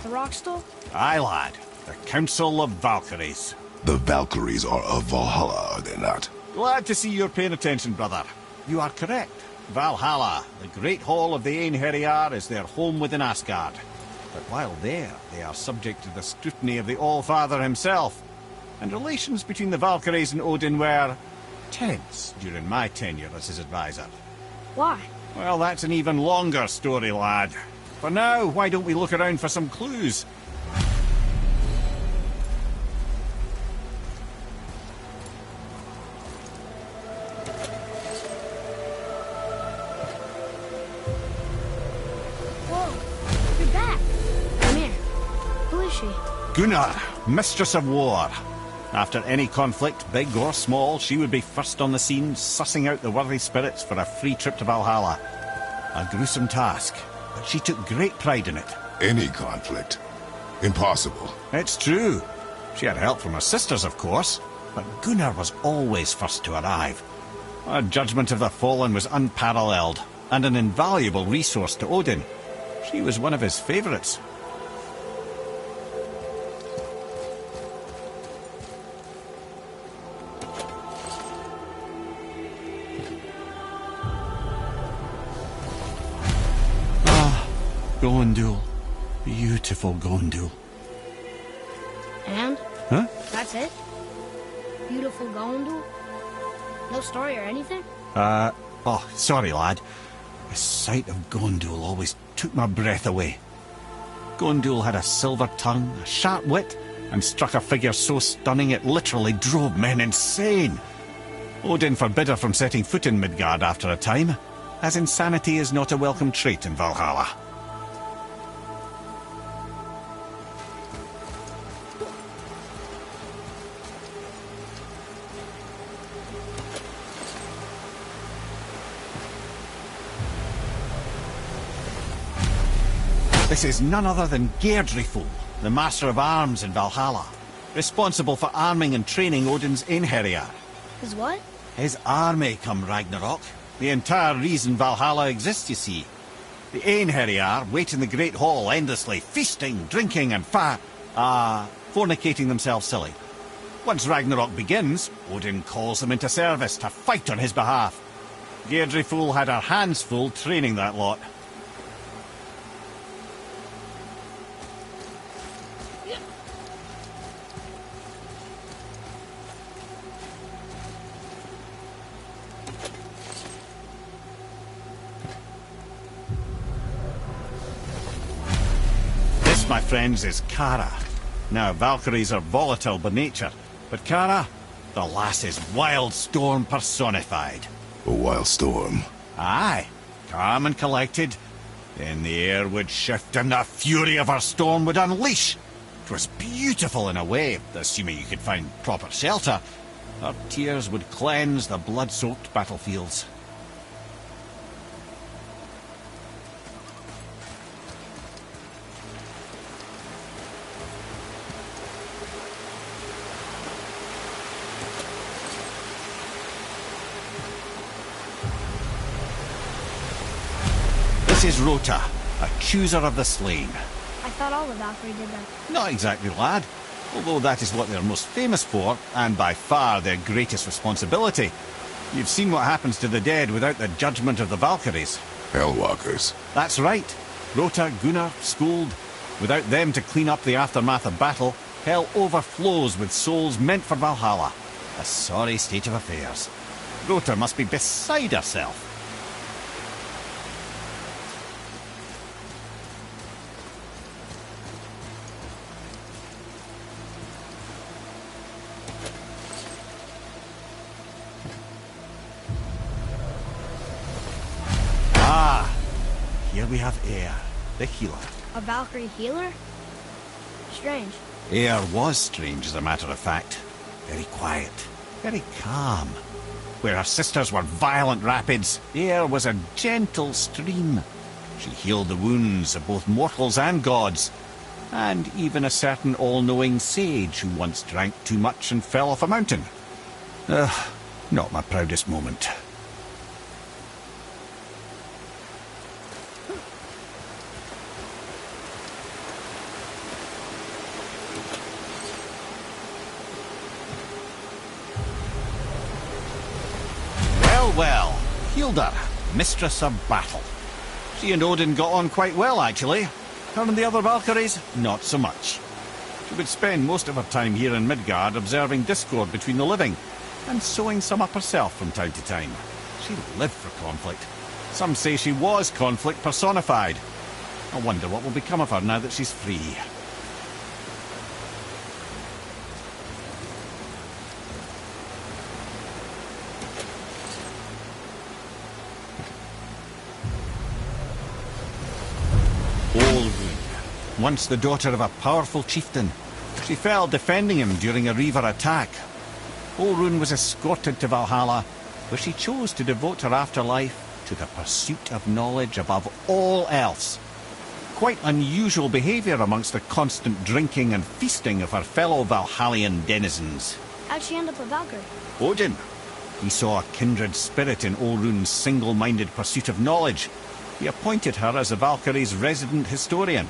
The Rockstall? Aye, lad. The Council of Valkyries. The Valkyries are of Valhalla, are they not? Glad to see you're paying attention, brother. You are correct. Valhalla, the great hall of the Einherjar, is their home within Asgard. But while there, they are subject to the scrutiny of the All-Father himself. And relations between the Valkyries and Odin were tense during my tenure as his advisor. Why? Well, that's an even longer story, lad. For now, why don't we look around for some clues? Whoa, you're back. Come here. Who is she? Gunnar, Mistress of War. After any conflict, big or small, she would be first on the scene, sussing out the worthy spirits for a free trip to Valhalla. A gruesome task, but she took great pride in it. Any conflict? Impossible. It's true. She had help from her sisters, of course, but Gunnar was always first to arrive. Her judgment of the fallen was unparalleled, and an invaluable resource to Odin. She was one of his favourites. Gondul. Beautiful Gondul. And? Huh? That's it? Beautiful Gondul? No story or anything? Oh, sorry, lad. The sight of Gondul always took my breath away. Gondul had a silver tongue, a sharp wit, and struck a figure so stunning it literally drove men insane. Odin forbid her from setting foot in Midgard after a time, as insanity is not a welcome trait in Valhalla. This is none other than Geirdriful, the Master of Arms in Valhalla, responsible for arming and training Odin's Einherjar. His what? His army come Ragnarok. The entire reason Valhalla exists, you see. The Einherjar wait in the Great Hall endlessly, feasting, drinking and fornicating themselves silly. Once Ragnarok begins, Odin calls them into service to fight on his behalf. Geirdriful had her hands full training that lot. My friends, is Kara. Now, Valkyries are volatile by nature, but Kara, the lass is wild storm personified. A wild storm? Aye, calm and collected. Then the air would shift and the fury of her storm would unleash. 'Twas beautiful in a way, assuming you could find proper shelter. Her tears would cleanse the blood-soaked battlefields. This is Rota, a chooser of the slain. I thought all the Valkyrie did that. Not exactly, lad. Although that is what they're most famous for, and by far their greatest responsibility. You've seen what happens to the dead without the judgment of the Valkyries. Hellwalkers. That's right. Rota, Gunnar, Skuld. Without them to clean up the aftermath of battle, hell overflows with souls meant for Valhalla. A sorry state of affairs. Rota must be beside herself. Here we have Eir, the healer. A Valkyrie healer? Strange. Eir was strange, as a matter of fact. Very quiet, very calm. Where her sisters were violent rapids, Eir was a gentle stream. She healed the wounds of both mortals and gods, and even a certain all-knowing sage who once drank too much and fell off a mountain. Not my proudest moment. Hilda, mistress of battle. She and Odin got on quite well, actually. Her and the other Valkyries, not so much. She would spend most of her time here in Midgard observing discord between the living, and sewing some up herself from time to time. She lived for conflict. Some say she was conflict personified. I wonder what will become of her now that she's free. Once the daughter of a powerful chieftain, she fell defending him during a Reaver attack. Olrun was escorted to Valhalla, where she chose to devote her afterlife to the pursuit of knowledge above all else. Quite unusual behaviour amongst the constant drinking and feasting of her fellow Valhallian denizens. How'd she end up a Valkyrie? Odin. He saw a kindred spirit in Olrun's single-minded pursuit of knowledge. He appointed her as the Valkyrie's resident historian.